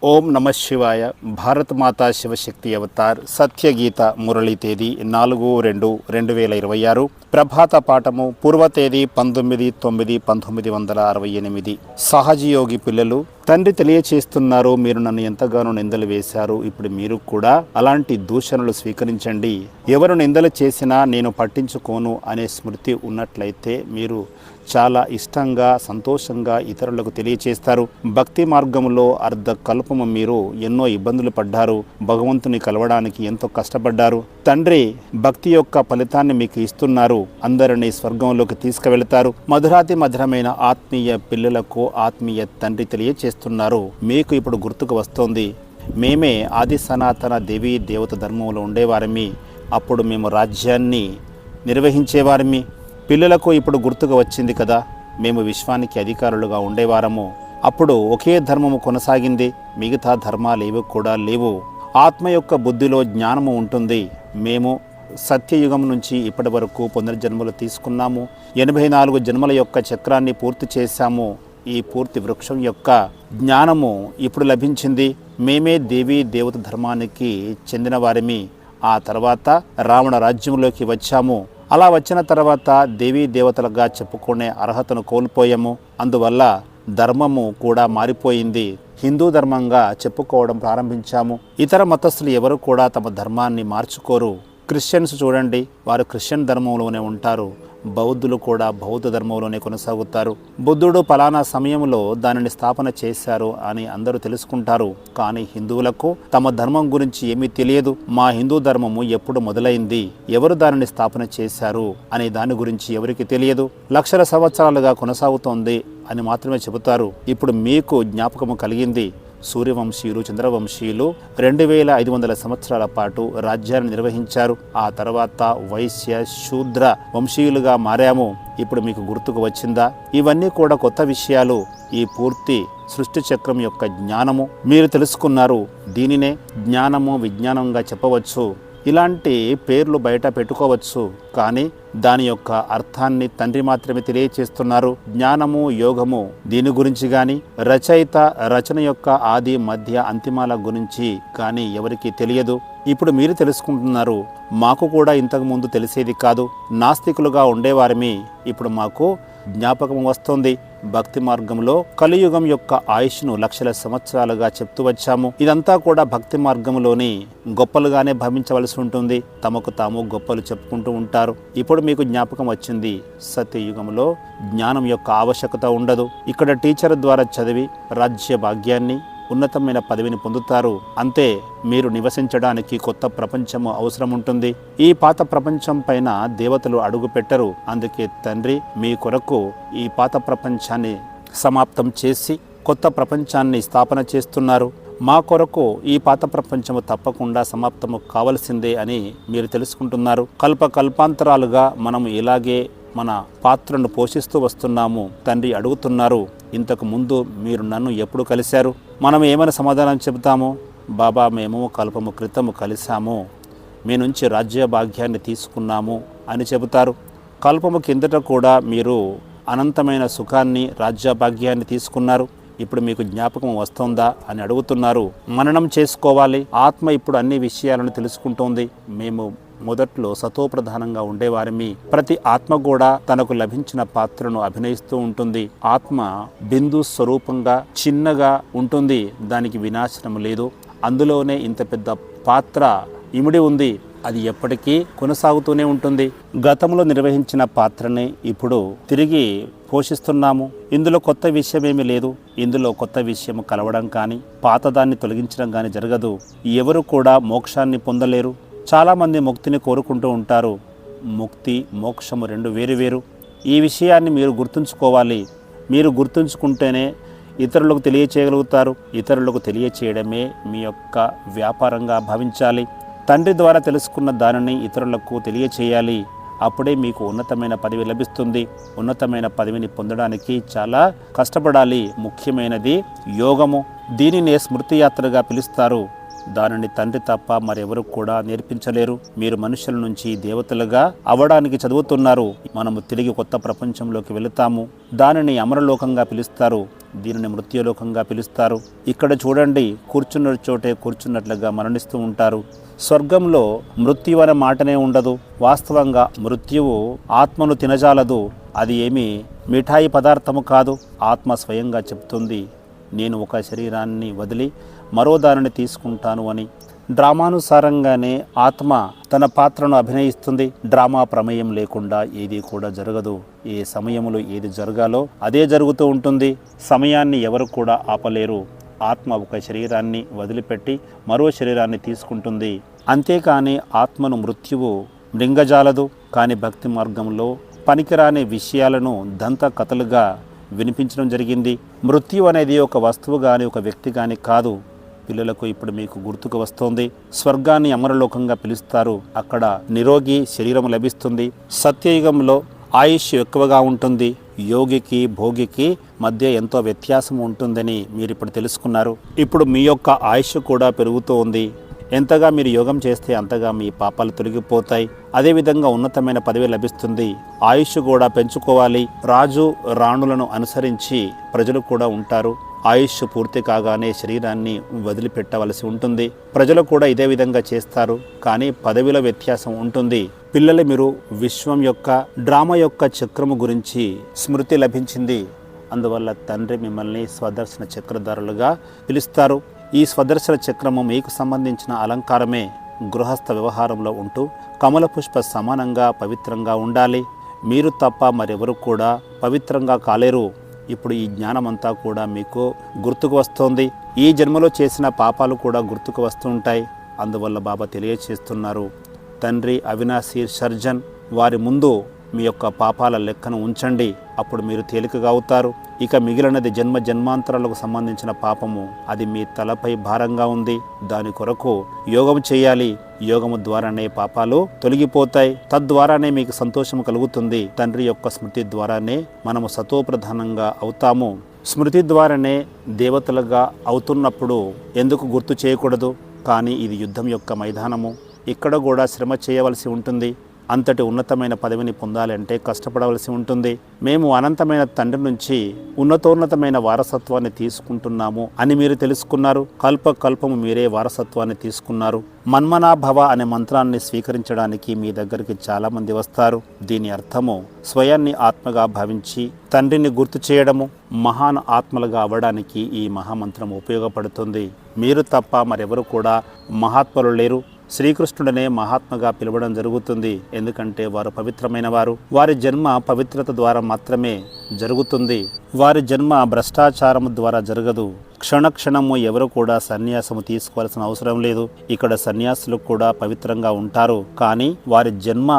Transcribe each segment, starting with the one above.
ఓం నమ శివాయ. భారత మాతా శివశక్తి అవతార్ సత్యగీత మురళి తేదీ 4/2/2026. ప్రభాత పాఠము పూర్వ తేదీ 19/9/1968. సహజయోగి పిల్లలు, తండ్రి తెలియచేస్తున్నారు, మీరు నన్ను ఎంతగానో నిందలు వేశారు. ఇప్పుడు మీరు కూడా అలాంటి దూషణలు స్వీకరించండి. ఎవరు నిందలు చేసినా నేను పట్టించుకోను అనే స్మృతి ఉన్నట్లయితే మీరు చాలా ఇష్టంగా సంతోషంగా ఇతరులకు తెలియచేస్తారు. భక్తి మార్గంలో అర్ధ కల్పము మీరు ఎన్నో ఇబ్బందులు పడ్డారు. భగవంతుని కలవడానికి ఎంతో కష్టపడ్డారు. తండ్రి భక్తి యొక్క ఫలితాన్ని మీకు ఇస్తున్నారు. అందరినీ స్వర్గంలోకి తీసుకువెళతారు. మధురాతి మధురమైన ఆత్మీయ పిల్లలకు ఆత్మీయ తండ్రి తెలియచేస్తున్నారు. మీకు ఇప్పుడు గుర్తుకు వస్తోంది, మేమే ఆది సనాతన దేవీ దేవత ధర్మంలో ఉండేవారమి. అప్పుడు మేము రాజ్యాన్ని నిర్వహించేవారమి. పిల్లలకు ఇప్పుడు గుర్తుకు వచ్చింది కదా, మేము విశ్వానికి అధికారులుగా ఉండేవారము. అప్పుడు ఒకే ధర్మము కొనసాగింది, మిగతా ధర్మాలు ఏవి కూడా లేవు. ఆత్మ యొక్క బుద్ధిలో జ్ఞానము ఉంటుంది. మేము సత్యయుగం నుంచి ఇప్పటి వరకు పునర్జన్మలు తీసుకున్నాము. 84 జన్మల యొక్క చక్రాన్ని పూర్తి చేశాము. ఈ పూర్తి వృక్షం యొక్క జ్ఞానము ఇప్పుడు లభించింది. మేమే దేవీ దేవత ధర్మానికి చెందిన వారిమి. ఆ తర్వాత రావణ రాజ్యంలోకి వచ్చాము. అలా వచ్చిన తర్వాత దేవీ దేవతలుగా చెప్పుకునే అర్హతను కోల్పోయాము. అందువల్ల ధర్మము కూడా మారిపోయింది. హిందూ ధర్మంగా చెప్పుకోవడం ప్రారంభించాము. ఇతర మతస్థులు ఎవరు కూడా తమ ధర్మాన్ని మార్చుకోరు. క్రిస్టియన్స్ చూడండి, వారు క్రిస్టియన్ ధర్మంలోనే ఉంటారు. బౌద్ధులు కూడా బౌద్ధ ధర్మంలోనే కొనసాగుతారు. బుద్ధుడు పలానా సమయంలో దానిని స్థాపన చేశారు అని అందరూ తెలుసుకుంటారు. కానీ హిందువులకు తమ ధర్మం గురించి ఏమీ తెలియదు. మా హిందూ ధర్మము ఎప్పుడు మొదలైంది, ఎవరు దానిని స్థాపన చేశారు అనే దాని గురించి ఎవరికి తెలియదు. లక్షల సంవత్సరాలుగా కొనసాగుతోంది అని మాత్రమే చెబుతారు. ఇప్పుడు మీకు జ్ఞాపకము కలిగింది. సూర్యవంశీయులు, చంద్రవంశీయులు 2500 సంవత్సరాల పాటు రాజ్యాన్ని నిర్వహించారు. ఆ తర్వాత వైశ్య శూద్ర వంశీయులుగా మారాము. ఇప్పుడు మీకు గుర్తుకు వచ్చిందా? ఇవన్నీ కూడా కొత్త విషయాలు. ఈ పూర్తి సృష్టి చక్రం యొక్క జ్ఞానము మీరు తెలుసుకున్నారు. దీనినే జ్ఞానము విజ్ఞానంగా చెప్పవచ్చు. ఇలాంటి పేర్లు బయట పెట్టుకోవచ్చు, కానీ దాని యొక్క అర్థాన్ని తండ్రి మాత్రమే తెలియచేస్తున్నారు. జ్ఞానము యోగము దీని గురించి కానీ రచయిత రచన యొక్క ఆది మధ్య అంతిమాల గురించి కానీ ఎవరికి తెలియదు. ఇప్పుడు మీరు తెలుసుకుంటున్నారు. మాకు కూడా ఇంతకు ముందు తెలిసేది కాదు. నాస్తికులుగా ఉండేవారిమి. ఇప్పుడు మాకు జ్ఞాపకం వస్తుంది. భక్తి మార్గంలో కలియుగం యొక్క ఆయుష్ను లక్షల సంవత్సరాలుగా చెప్తూ వచ్చాము. ఇదంతా కూడా భక్తి మార్గంలోని గొప్పలుగానే భావించవలసి ఉంటుంది. తమకు తాము గొప్పలు చెప్పుకుంటూ ఉంటారు. ఇప్పుడు మీకు జ్ఞాపకం వచ్చింది, సత్యయుగంలో జ్ఞానం యొక్క ఆవశ్యకత ఉండదు. ఇక్కడ టీచర్ ద్వారా చదివి రాజ్య భాగ్యాన్ని ఉన్నతమైన పదవిని పొందుతారు. అంతే. మీరు నివసించడానికి కొత్త ప్రపంచము అవసరం ఉంటుంది. ఈ పాత ప్రపంచం పైన దేవతలు అడుగు పెట్టరు. అందుకే తండ్రి మీ కొరకు ఈ పాత ప్రపంచాన్ని సమాప్తం చేసి కొత్త ప్రపంచాన్ని స్థాపన చేస్తున్నారు. మా కొరకు ఈ పాత ప్రపంచము తప్పకుండా సమాప్తము కావలసిందే అని మీరు తెలుసుకుంటున్నారు. కల్పాంతరాలుగా మనం ఇలాగే మన పాత్రను పోషిస్తూ వస్తున్నాము. తండ్రి అడుగుతున్నారు, ఇంతకు ముందు మీరు నన్ను ఎప్పుడు కలిశారు? మనం ఏమైనా సమాధానం చెబుతాము? బాబా, మేము కల్పము క్రితము కలిశాము, మీ నుంచి రాజ్య భాగ్యాన్ని తీసుకున్నాము అని చెబుతారు. కల్పము కిందట కూడా మీరు అనంతమైన సుఖాన్ని రాజ్య భాగ్యాన్ని తీసుకున్నారు. ఇప్పుడు మీకు జ్ఞాపకం వస్తుందా అని అడుగుతున్నారు. మననం చేసుకోవాలి. ఆత్మ ఇప్పుడు అన్ని విషయాలను తెలుసుకుంటోంది. మేము మొదట్లో సతోప్రధానంగా ఉండేవారిమి. ప్రతి ఆత్మ కూడా తనకు లభించిన పాత్రను అభినయిస్తూ ఉంటుంది. ఆత్మ బిందు స్వరూపంగా చిన్నగా ఉంటుంది. దానికి వినాశనం లేదు. అందులోనే ఇంత పెద్ద పాత్ర ఇమిడి ఉంది. అది ఎప్పటికీ కొనసాగుతూనే ఉంటుంది. గతంలో నిర్వహించిన పాత్రని ఇప్పుడు తిరిగి పోషిస్తున్నాము. ఇందులో కొత్త విషయమేమీ లేదు. ఇందులో కొత్త విషయం కలవడం కానీ పాతదాన్ని తొలగించడం కానీ జరగదు. ఎవరు కూడా మోక్షాన్ని పొందలేరు. చాలామంది ముక్తిని కోరుకుంటూ ఉంటారు. ముక్తి మోక్షము రెండు వేరు. ఈ విషయాన్ని మీరు గుర్తుంచుకోవాలి. మీరు గుర్తుంచుకుంటేనే ఇతరులకు తెలియచేయగలుగుతారు. ఇతరులకు తెలియచేయడమే మీ యొక్క వ్యాపారంగా భావించాలి. తండ్రి ద్వారా తెలుసుకున్న దానిని ఇతరులకు తెలియచేయాలి. అప్పుడే మీకు ఉన్నతమైన పదవి లభిస్తుంది. ఉన్నతమైన పదవిని పొందడానికి చాలా కష్టపడాలి. ముఖ్యమైనది యోగము. దీనినే స్మృతి యాత్రగా పిలుస్తారు. దానిని తండ్రి తప్ప మరెవరు కూడా నేర్పించలేరు. మీరు మనుషుల నుంచి దేవతలుగా అవ్వడానికి చదువుతున్నారు. మనము తిరిగి కొత్త ప్రపంచంలోకి వెళుతాము. దానిని అమరలోకంగా పిలుస్తారు, దీనిని మృత్యులోకంగా పిలుస్తారు. ఇక్కడ చూడండి, కూర్చున్న చోటే కూర్చున్నట్లుగా మరణిస్తూ ఉంటారు. స్వర్గంలో మృత్యు అనే మాటనే ఉండదు. వాస్తవంగా మృత్యువు ఆత్మను తినజాలదు. అది ఏమీ మిఠాయి పదార్థము కాదు. ఆత్మ స్వయంగా చెప్తుంది, నేను ఒక శరీరాన్ని వదిలి మరో దానిని తీసుకుంటాను అని. డ్రామానుసారంగానే ఆత్మ తన పాత్రను అభినయిస్తుంది. డ్రామా ప్రమేయం లేకుండా ఏది కూడా జరగదు. ఏ సమయంలో ఏది జరగాలో అదే జరుగుతూ ఉంటుంది. సమయాన్ని ఎవరు కూడా ఆపలేరు. ఆత్మ ఒక శరీరాన్ని వదిలిపెట్టి మరో శరీరాన్ని తీసుకుంటుంది. అంతేకాని ఆత్మను మృత్యువు మృంగజాలదు. కానీ భక్తి మార్గంలో పనికిరాని విషయాలను దంత కథలుగా వినిపించడం జరిగింది. మృత్యు అనేది ఒక వస్తువు కానీ ఒక వ్యక్తి కానీ కాదు. పిల్లలకు ఇప్పుడు మీకు గుర్తుకు వస్తోంది. స్వర్గాన్ని అమరలోకంగా పిలుస్తారు. అక్కడ నిరోగి శరీరం లభిస్తుంది. సత్యయుగంలో ఆయుష్ ఎక్కువగా ఉంటుంది. యోగికి భోగికి మధ్య ఎంతో వ్యత్యాసం ఉంటుందని మీరు ఇప్పుడు తెలుసుకున్నారు. ఇప్పుడు మీ యొక్క ఆయుష్ కూడా పెరుగుతూ ఉంది. ఎంతగా మీరు యోగం చేస్తే అంతగా మీ పాపాలు తొలగిపోతాయి. అదేవిధంగా ఉన్నతమైన పదవి లభిస్తుంది. ఆయుష్ కూడా పెంచుకోవాలి. రాజు రాణులను అనుసరించి ప్రజలు కూడా ఉంటారు. ఆయుష్ పూర్తి కాగానే శరీరాన్ని వదిలిపెట్టవలసి ఉంటుంది. ప్రజలు కూడా ఇదే విధంగా చేస్తారు. కానీ పదవిలో వ్యత్యాసం ఉంటుంది. పిల్లలు, మీరు విశ్వం యొక్క డ్రామా యొక్క చక్రము గురించి స్మృతి లభించింది. అందువల్ల తండ్రి మిమ్మల్ని స్వదర్శన చక్రధారులుగా పిలుస్తారు. ఈ స్వదర్శన చక్రము మీకు సంబంధించిన అలంకారమే. గృహస్థ వ్యవహారంలో ఉంటూ కమల పుష్ప సమానంగా పవిత్రంగా ఉండాలి. మీరు తప్ప మరెవరు కూడా పవిత్రంగా కాలేరు. ఇప్పుడు ఈ జ్ఞానమంతా కూడా మీకు గుర్తుకు వస్తోంది. ఈ జన్మలో చేసిన పాపాలు కూడా గుర్తుకు వస్తుంటాయి. అందువల్ల బాబా తెలియచేస్తున్నారు, తండ్రి అవినాశీ సర్జన్ వారి ముందు మీ యొక్క పాపాల లెక్కను ఉంచండి. అప్పుడు మీరు తేలికగా అవుతారు. ఇక మిగిలినది జన్మ జన్మాంతరాలకు సంబంధించిన పాపము. అది మీ తలపై భారంగా ఉంది. దాని కొరకు యోగం చేయాలి. యోగము ద్వారానే పాపాలు తొలగిపోతాయి. తద్వారానే మీకు సంతోషం కలుగుతుంది. తండ్రి యొక్క స్మృతి ద్వారానే మనము సతోప్రధానంగా అవుతాము. స్మృతి ద్వారానే దేవతలుగా అవుతున్నప్పుడు ఎందుకు గుర్తు చేయకూడదు? కానీ ఇది యుద్ధం యొక్క మైదానము. ఇక్కడ కూడా శ్రమ చేయవలసి ఉంటుంది. అంతటి ఉన్నతమైన పదవిని పొందాలంటే కష్టపడవలసి ఉంటుంది. మేము అనంతమైన తండ్రి నుంచి ఉన్నతోన్నతమైన వారసత్వాన్ని తీసుకుంటున్నాము అని మీరు తెలుసుకున్నారు. కల్పము మీరే వారసత్వాన్ని తీసుకున్నారు. మన్మనాభవ అనే మంత్రాన్ని స్వీకరించడానికి మీ దగ్గరికి చాలామంది వస్తారు. దీని అర్థము స్వయాన్ని ఆత్మగా భావించి తండ్రిని గుర్తు చేయడము. మహాన్ ఆత్మలుగా అవ్వడానికి ఈ మహామంత్రం ఉపయోగపడుతుంది. మీరు తప్ప మరెవరు కూడా మహాత్ములు లేరు. శ్రీకృష్ణుడనే మహాత్మగా పిలవడం జరుగుతుంది. ఎందుకంటే వారు పవిత్రమైన వారు. వారి జన్మ పవిత్రత ద్వారా మాత్రమే జరుగుతుంది. వారి జన్మ భ్రష్టాచారము ద్వారా జరగదు. క్షణక్షణము ఎవరు కూడా సన్యాసము తీసుకోవాల్సిన అవసరం లేదు. ఇక్కడ సన్యాసులు కూడా పవిత్రంగా ఉంటారు. కానీ వారి జన్మ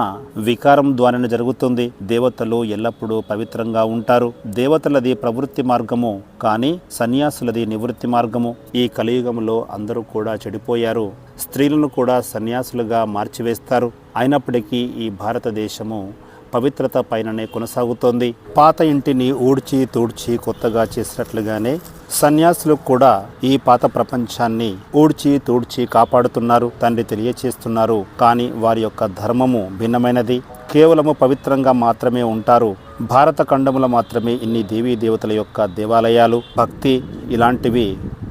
వికారం ద్వారానే జరుగుతుంది. దేవతలు ఎల్లప్పుడూ పవిత్రంగా ఉంటారు. దేవతలది ప్రవృత్తి మార్గము, కానీ సన్యాసులది నివృత్తి మార్గము. ఈ కలియుగంలో అందరూ కూడా చెడిపోయారు. స్త్రీలను కూడా సన్యాసులుగా మార్చివేస్తారు. అయినప్పటికీ ఈ భారతదేశము పవిత్రత పైననే కొనసాగుతోంది. పాత ఇంటిని ఊడ్చి తూడ్చి కొత్తగా చేసినట్లుగానే సన్యాసులు కూడా ఈ పాత ప్రపంచాన్ని ఊడ్చి తూడ్చి కాపాడుతున్నారు. తండ్రి తెలియచేస్తున్నారు. కానీ వారి యొక్క ధర్మము భిన్నమైనది. కేవలము పవిత్రంగా మాత్రమే ఉంటారు. భారత ఖండములో మాత్రమే ఇన్ని దేవీ దేవతల యొక్క దేవాలయాలు, భక్తి ఇలాంటివి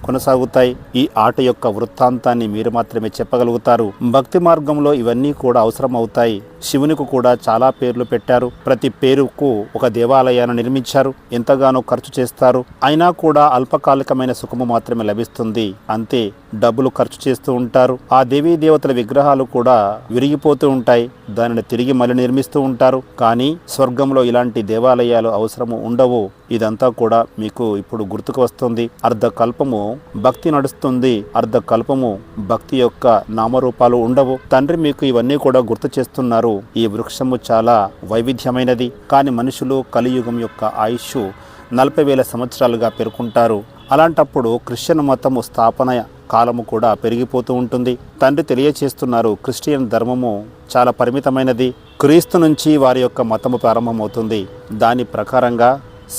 కొనసాగుతాయి. ఈ ఆట యొక్క వృత్తాంతాన్ని మీరు మాత్రమే చెప్పగలుగుతారు. భక్తి మార్గంలో ఇవన్నీ కూడా అవసరం అవుతాయి. శివునికి కూడా చాలా పేర్లు పెట్టారు. ప్రతి పేరుకు ఒక దేవాలయాన్ని నిర్మించారు. ఎంతగానో ఖర్చు చేస్తారు. అయినా కూడా అల్పకాలికమైన సుఖము మాత్రమే లభిస్తుంది. అంతే, డబ్బులు ఖర్చు చేస్తూ ఉంటారు. ఆ దేవీ దేవతల విగ్రహాలు కూడా విరిగిపోతూ ఉంటాయి. దానిని తిరిగి మళ్ళీ నిర్మిస్తూ ఉంటారు. కానీ స్వర్గంలో ఇలాంటి దేవాలయాలు అవసరము ఉండవు. ఇదంతా కూడా మీకు ఇప్పుడు గుర్తుకు వస్తుంది. అర్ధకల్పము భక్తి నడుస్తుంది. అర్ధకల్పము భక్తి యొక్క నామరూపాలు ఉండవు. తండ్రి మీకు ఇవన్నీ కూడా గుర్తు చేస్తున్నారు. ఈ వృక్షము చాలా వైవిధ్యమైనది. కానీ మనుషులు కలియుగం యొక్క ఆయుష్ 40,000 సంవత్సరాలుగా పేర్కొంటారు. అలాంటప్పుడు క్రిస్టియన్ మతము స్థాపన కాలము కూడా పెరిగిపోతూ ఉంటుంది. తండ్రి తెలియచేస్తున్నారు, క్రిస్టియన్ ధర్మము చాలా పరిమితమైనది. క్రీస్తు నుంచి వారి యొక్క మతము ప్రారంభమవుతుంది. దాని ప్రకారంగా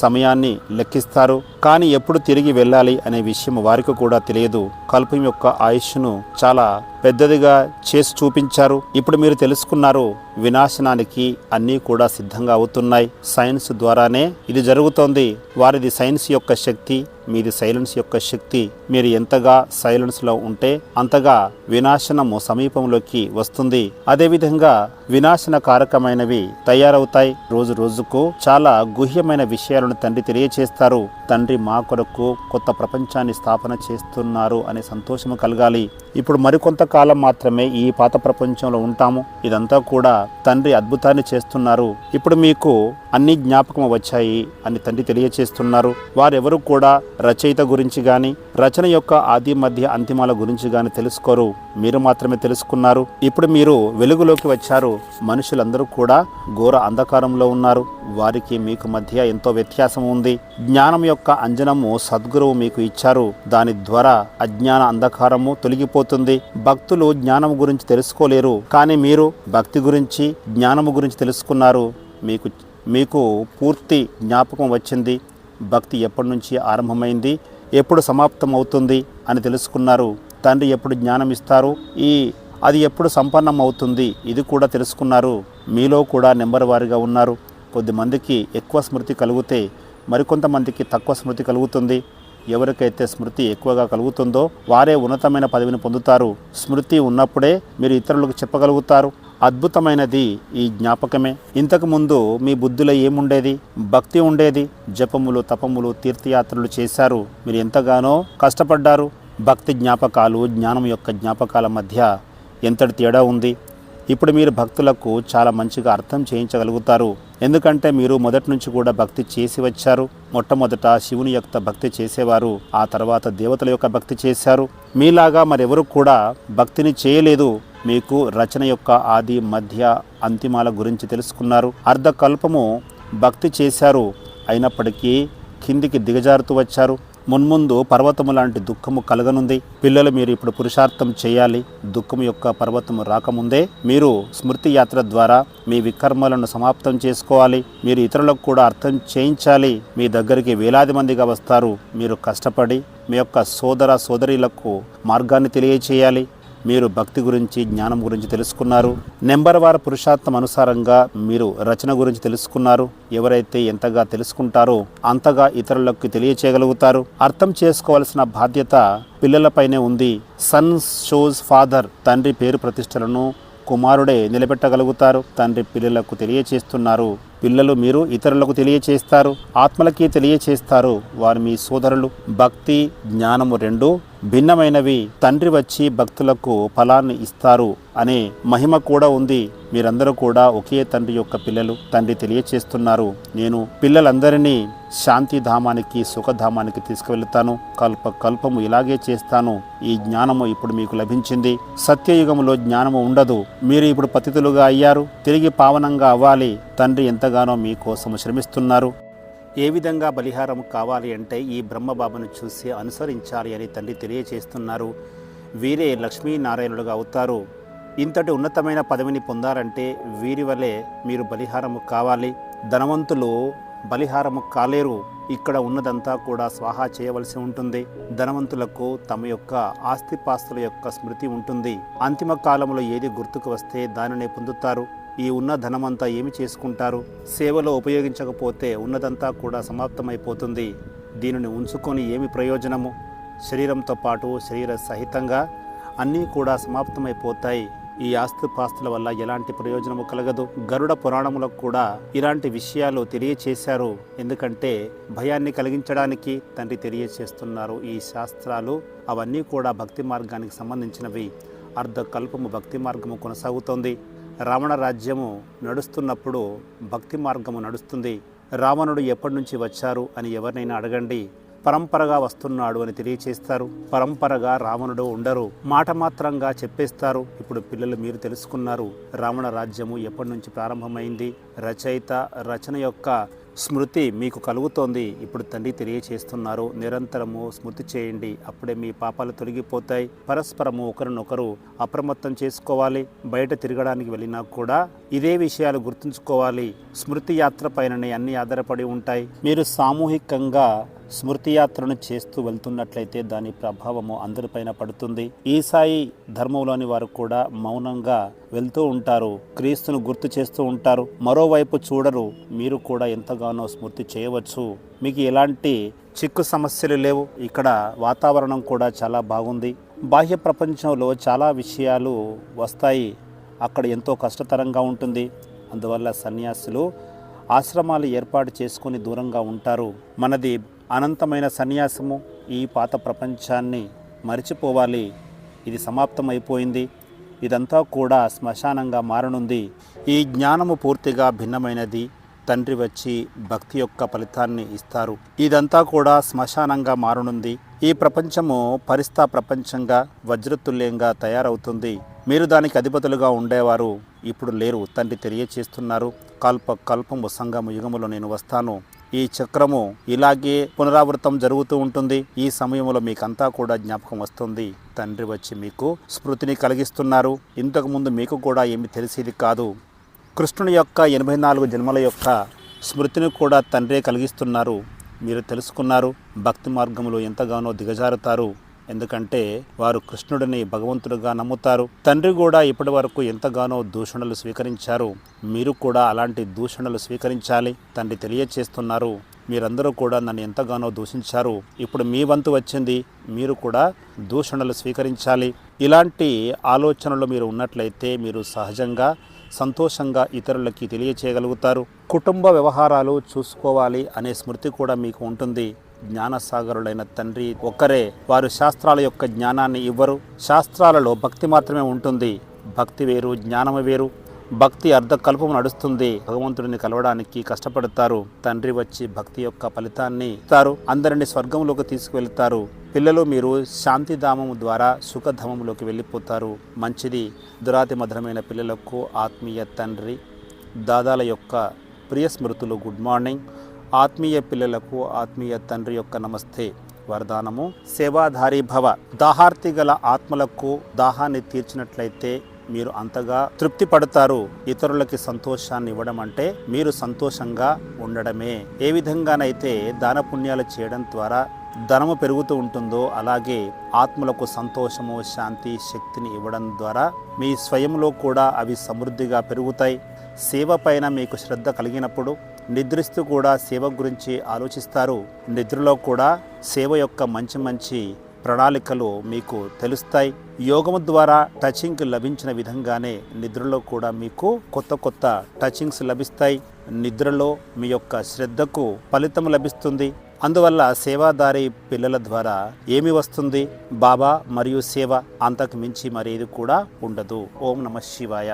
సమయాన్ని లెక్కిస్తారు. కానీ ఎప్పుడు తిరిగి వెళ్ళాలి అనే విషయం వారికి కూడా తెలియదు. కల్పం యొక్క ఆయుష్ను చాలా పెద్దదిగా చేసి చూపించారు. ఇప్పుడు మీరు తెలుసుకున్నారు, వినాశనానికి అన్నీ కూడా సిద్ధంగా అవుతున్నాయి. సైన్స్ ద్వారానే ఇది జరుగుతోంది. వారిది సైన్స్ యొక్క శక్తి, మీది సైలెన్స్ యొక్క శక్తి. మీరు ఎంతగా సైలెన్స్లో ఉంటే అంతగా వినాశనము సమీపంలోకి వస్తుంది. అదేవిధంగా వినాశన కారకమైనవి తయారవుతాయి. రోజు రోజుకు చాలా గుహ్యమైన విషయాలను తండ్రి తెలియచేస్తారు. తండ్రి మా కొరకు కొత్త ప్రపంచాన్ని స్థాపన చేస్తున్నారు అనే సంతోషము కలగాలి. ఇప్పుడు మరికొంత కాలం మాత్రమే ఈ పాత ప్రపంచంలో ఉంటాము. ఇదంతా కూడా తండ్రి అద్భుతాన్ని చేస్తున్నారు. ఇప్పుడు మీకు అన్ని జ్ఞాపకం వచ్చాయి అని తండ్రి తెలియచేస్తున్నారు. వారెవరు కూడా రచయిత గురించి గాని, రచన యొక్క ఆది మధ్య అంతిమాల గురించి గాని తెలుసుకోరు. మీరు మాత్రమే తెలుసుకున్నారు. ఇప్పుడు మీరు వెలుగులోకి వచ్చారు. మనుషులందరూ కూడా ఘోర అంధకారంలో ఉన్నారు. వారికి మీకు మధ్య ఎంతో వ్యత్యాసం ఉంది. జ్ఞానం యొక్క అంజనము సద్గురువు మీకు ఇచ్చారు. దాని ద్వారా అజ్ఞాన అంధకారము తొలగిపోతుంది. భక్తులు జ్ఞానం గురించి తెలుసుకోలేరు, కానీ మీరు భక్తి గురించి, జ్ఞానము గురించి తెలుసుకున్నారు. మీకు పూర్తి జ్ఞాపకం వచ్చింది. భక్తి ఎప్పటి నుంచి ఆరంభమైంది, ఎప్పుడు సమాప్తం అవుతుంది అని తెలుసుకున్నారు. తండ్రి ఎప్పుడు జ్ఞానం ఇస్తారు, అది ఎప్పుడు సంపన్నం అవుతుంది ఇది కూడా తెలుసుకున్నారు. మీలో కూడా నెంబర్ వారీగా ఉన్నారు. కొద్దిమందికి ఎక్కువ స్మృతి కలిగితే మరికొంతమందికి తక్కువ స్మృతి కలుగుతుంది. ఎవరికైతే స్మృతి ఎక్కువగా కలుగుతుందో వారే ఉన్నతమైన పదవిని పొందుతారు. స్మృతి ఉన్నప్పుడే మీరు ఇతరులకు చెప్పగలుగుతారు. అద్భుతమైనది ఈ జ్ఞాపకమే. ఇంతకుముందు మీ బుద్ధిలో ఏముండేది? భక్తి ఉండేది. జపములు, తపములు, తీర్థయాత్రలు చేశారు. మీరు ఎంతగానో కష్టపడ్డారు. భక్తి జ్ఞాపకాలు, జ్ఞానం యొక్క జ్ఞాపకాల మధ్య ఎంతటి తేడా ఉంది. ఇప్పుడు మీరు భక్తులకు చాలా మంచిగా అర్థం చేయించగలుగుతారు. ఎందుకంటే మీరు మొదటి నుంచి కూడా భక్తి చేసి వచ్చారు. మొట్టమొదట శివుని యొక్క భక్తి చేసేవారు, ఆ తర్వాత దేవతల యొక్క భక్తి చేశారు. మీలాగా మరెవరు కూడా భక్తిని చేయలేదు. మీకు రచన యొక్క ఆది మధ్య అంతిమాల గురించి తెలుసుకున్నారు. అర్ధకల్పము భక్తి చేశారు. అయినప్పటికీ కిందికి దిగజారుతూ వచ్చారు. మున్ముందు పర్వతము లాంటి దుఃఖము కలగనుంది. పిల్లలు, మీరు ఇప్పుడు పురుషార్థం చేయాలి. దుఃఖము యొక్క పర్వతము రాకముందే మీరు స్మృతి యాత్ర ద్వారా మీ వికర్మలను సమాప్తం చేసుకోవాలి. మీరు ఇతరులకు కూడా అర్థం చేయించాలి. మీ దగ్గరికి వేలాది మందిగా వస్తారు. మీరు కష్టపడి మీ యొక్క సోదర సోదరీలకు మార్గాన్ని తెలియచేయాలి. మీరు భక్తి గురించి, జ్ఞానం గురించి తెలుసుకున్నారు. నెంబర్ వారి పురుషార్థం అనుసారంగా మీరు రచన గురించి తెలుసుకున్నారు. ఎవరైతే ఎంతగా తెలుసుకుంటారో అంతగా ఇతరులకు తెలియచేయగలుగుతారు. అర్థం చేసుకోవాల్సిన బాధ్యత పిల్లలపైనే ఉంది. Son shows father. తండ్రి పేరు ప్రతిష్టలను కుమారుడే నిలబెట్టగలుగుతారు. తండ్రి పిల్లలకు తెలియచేస్తున్నారు. పిల్లలు మీరు ఇతరులకు తెలియచేస్తారు. ఆత్మలకి తెలియచేస్తారు. వారు మీ సోదరులు. భక్తి, జ్ఞానము రెండు భిన్నమైనవి. తండ్రి వచ్చి భక్తులకు ఫలాన్ని ఇస్తారు అనే మహిమ కూడా ఉంది. మీరందరూ కూడా ఒకే తండ్రి యొక్క పిల్లలు. తండ్రి తెలియచేస్తున్నారు, నేను పిల్లలందరినీ శాంతిధామానికి, సుఖధామానికి తీసుకువెళ్తాను. కల్పము ఇలాగే చేస్తాను. ఈ జ్ఞానము ఇప్పుడు మీకు లభించింది. సత్యయుగములో జ్ఞానము ఉండదు. మీరు ఇప్పుడు పతితులుగా అయ్యారు. తిరిగి పావనంగా అవ్వాలి. తండ్రి ఎంతగానో మీకోసము శ్రమిస్తున్నారు. ఏ విధంగా బలిహారం కావాలి అంటే ఈ బ్రహ్మబాబును చూసి అనుసరించాలి అని తండ్రి తెలియచేస్తున్నారు. వీరే లక్ష్మీనారాయణులుగా అవుతారు. ఇంతటి ఉన్నతమైన పదవిని పొందారంటే వీరి వలె మీరు బలిహారము కావాలి. ధనవంతులు బలిహారము కాలేరు. ఇక్కడ ఉన్నదంతా కూడా స్వాహా చేయవలసి ఉంటుంది. ధనవంతులకు తమ యొక్క ఆస్తిపాస్తుల యొక్క స్మృతి ఉంటుంది. అంతిమ కాలంలో ఏది గుర్తుకు వస్తే దానినే పొందుతారు. ఈ ఉన్న ధనమంతా ఏమి చేసుకుంటారు? సేవలో ఉపయోగించకపోతే ఉన్నదంతా కూడా సమాప్తమైపోతుంది. దీనిని ఉంచుకొని ఏమి ప్రయోజనము? శరీరంతో పాటు శరీర సహితంగా అన్నీ కూడా సమాప్తమైపోతాయి. ఈ ఆస్తిపాస్తుల వల్ల ఎలాంటి ప్రయోజనము కలగదు. గరుడ పురాణములకు కూడా ఇలాంటి విషయాలు తెలియచేశారు. ఎందుకంటే భయాన్ని కలిగించడానికి తండ్రి తెలియచేస్తున్నారు. ఈ శాస్త్రాలు అవన్నీ కూడా భక్తి మార్గానికి సంబంధించినవి. అర్ధకల్పము భక్తి మార్గము కొనసాగుతోంది. రావణ రాజ్యము నడుస్తున్నప్పుడు భక్తి మార్గము నడుస్తుంది. రావణుడు ఎప్పటి నుంచి వచ్చారు అని ఎవరినైనా అడగండి. పరంపరగా వస్తున్నాడు అని తెలియచేస్తారు. పరంపరగా రావణుడు ఉండరు, మాట మాత్రంగా చెప్పేస్తారు. ఇప్పుడు పిల్లలు మీరు తెలుసుకున్నారు రావణ రాజ్యము ఎప్పటి నుంచి ప్రారంభమైంది. రచయిత రచన యొక్క స్మృతి మీకు కలుగుతోంది. ఇప్పుడు తండ్రి తెలియచేస్తున్నారు, నిరంతరము స్మృతి చేయండి, అప్పుడే మీ పాపాలు తొలగిపోతాయి. పరస్పరము ఒకరినొకరు అప్రమత్తం చేసుకోవాలి. బయట తిరగడానికి వెళ్ళినా కూడా ఇదే విషయాలు గుర్తుంచుకోవాలి. స్మృతి యాత్ర పైననే అన్ని ఆధారపడి ఉంటాయి. మీరు సామూహికంగా స్మృతి యాత్రను చేస్తూ వెళ్తున్నట్లయితే దాని ప్రభావము అందరిపైన పడుతుంది. ఈసాయి ధర్మంలోని వారు కూడా మౌనంగా వెళ్తూ ఉంటారు, క్రీస్తును గుర్తు చేస్తూ ఉంటారు, మరోవైపు చూడరు. మీరు కూడా ఎంతగానో స్మృతి చేయవచ్చు. మీకు ఎలాంటి చిక్కు సమస్యలు లేవు. ఇక్కడ వాతావరణం కూడా చాలా బాగుంది. బాహ్య ప్రపంచంలో చాలా విషయాలు వస్తాయి, అక్కడ ఎంతో కష్టతరంగా ఉంటుంది. అందువల్ల సన్యాసులు ఆశ్రమాలు ఏర్పాటు చేసుకొని దూరంగా ఉంటారు. మనది అనంతమైన సన్యాసము. ఈ పాత ప్రపంచాన్ని మరిచిపోవాలి. ఇది సమాప్తమైపోయింది. ఇదంతా కూడా శ్మశానంగా మారనుంది. ఈ జ్ఞానము పూర్తిగా భిన్నమైనది. తండ్రి వచ్చి భక్తి యొక్క ఫలితాన్ని ఇస్తారు. ఇదంతా కూడా శ్మశానంగా మారనుంది. ఈ ప్రపంచము పరిస్థా ప్రపంచంగా వజ్రతుల్యంగా తయారవుతుంది. మీరు దానికి అధిపతులుగా ఉండేవారు ఇప్పుడు లేరు. తండ్రి తెలియచేస్తున్నారు, కల్పము సంగము యుగములో నేను వస్తాను. ఈ చక్రము ఇలాగే పునరావృతం జరుగుతూ ఉంటుంది. ఈ సమయంలో మీకంతా కూడా జ్ఞాపకం వస్తుంది. తండ్రి వచ్చి మీకు స్మృతిని కలిగిస్తున్నారు. ఇంతకుముందు మీకు కూడా ఏమి తెలిసేది కాదు. కృష్ణుని యొక్క 84 జన్మల యొక్క స్మృతిని కూడా తండ్రే కలిగిస్తున్నారు. మీరు తెలుసుకున్నారు. భక్తి మార్గంలో ఎంతగానో దిగజారుతారు. ఎందుకంటే వారు కృష్ణుడిని భగవంతుడిగా నమ్ముతారు. తండ్రి కూడా ఇప్పటి వరకు ఎంతగానో దూషణలు స్వీకరించారు. మీరు కూడా అలాంటి దూషణలు స్వీకరించాలి. తండ్రి తెలియచేస్తున్నారు, మీరందరూ కూడా నన్ను ఎంతగానో దూషించారు, ఇప్పుడు మీ వంతు వచ్చింది, మీరు కూడా దూషణలు స్వీకరించాలి. ఇలాంటి ఆలోచనలు మీరు ఉన్నట్లయితే మీరు సహజంగా సంతోషంగా ఇతరులకి తెలియచేయగలుగుతారు. కుటుంబ వ్యవహారాలు చూసుకోవాలి అనే స్మృతి కూడా మీకు ఉంటుంది. జ్ఞానసాగరులైన తండ్రి ఒక్కరే. వారు శాస్త్రాల యొక్క జ్ఞానాన్ని ఇవ్వరు. శాస్త్రాలలో భక్తి మాత్రమే ఉంటుంది. భక్తి వేరు, జ్ఞానము వేరు. భక్తి అర్ధకల్పము నడుస్తుంది. భగవంతుడిని కలవడానికి కష్టపడతారు. తండ్రి వచ్చి భక్తి యొక్క ఫలితాన్ని ఇస్తారు. అందరిని స్వర్గంలోకి తీసుకువెళ్తారు. పిల్లలు మీరు శాంతిధామము ద్వారా సుఖధామంలోకి వెళ్ళిపోతారు. మంచిది. దురాతి మధురమైన పిల్లలకు ఆత్మీయ తండ్రి దాదాల యొక్క ప్రియ స్మృతులు. Good morning. ఆత్మీయ పిల్లలకు ఆత్మీయ తండ్రి యొక్క నమస్తే. వరదానము, సేవాధారి భవ. దాహార్తి గల ఆత్మలకు దాహాన్ని తీర్చినట్లయితే మీరు అంతగా తృప్తి పడతారు. ఇతరులకి సంతోషాన్ని ఇవ్వడం అంటే మీరు సంతోషంగా ఉండడమే. ఏ విధంగానైతే దాన పుణ్యాలు చేయడం ద్వారా ధనము పెరుగుతూ ఉంటుందో అలాగే ఆత్మలకు సంతోషము, శాంతి, శక్తిని ఇవ్వడం ద్వారా మీ స్వయంలో కూడా అవి సమృద్ధిగా పెరుగుతాయి. సేవ పైన మీకు శ్రద్ధ కలిగినప్పుడు నిద్రిస్తూ కూడా సేవ గురించి ఆలోచిస్తారు. నిద్రలో కూడా సేవ యొక్క మంచి ప్రణాళికలు మీకు తెలుస్తాయి. యోగము ద్వారా టచింగ్ లభించిన విధంగానే నిద్రలో కూడా మీకు కొత్త టచింగ్స్ లభిస్తాయి. నిద్రలో మీ యొక్క శ్రద్ధకు ఫలితం లభిస్తుంది. అందువల్ల సేవాదారి పిల్లల ద్వారా ఏమి వస్తుంది? బాబా మరియు సేవ, అంతకు మించి మరేది కూడా ఉండదు. ఓం నమః శివాయ.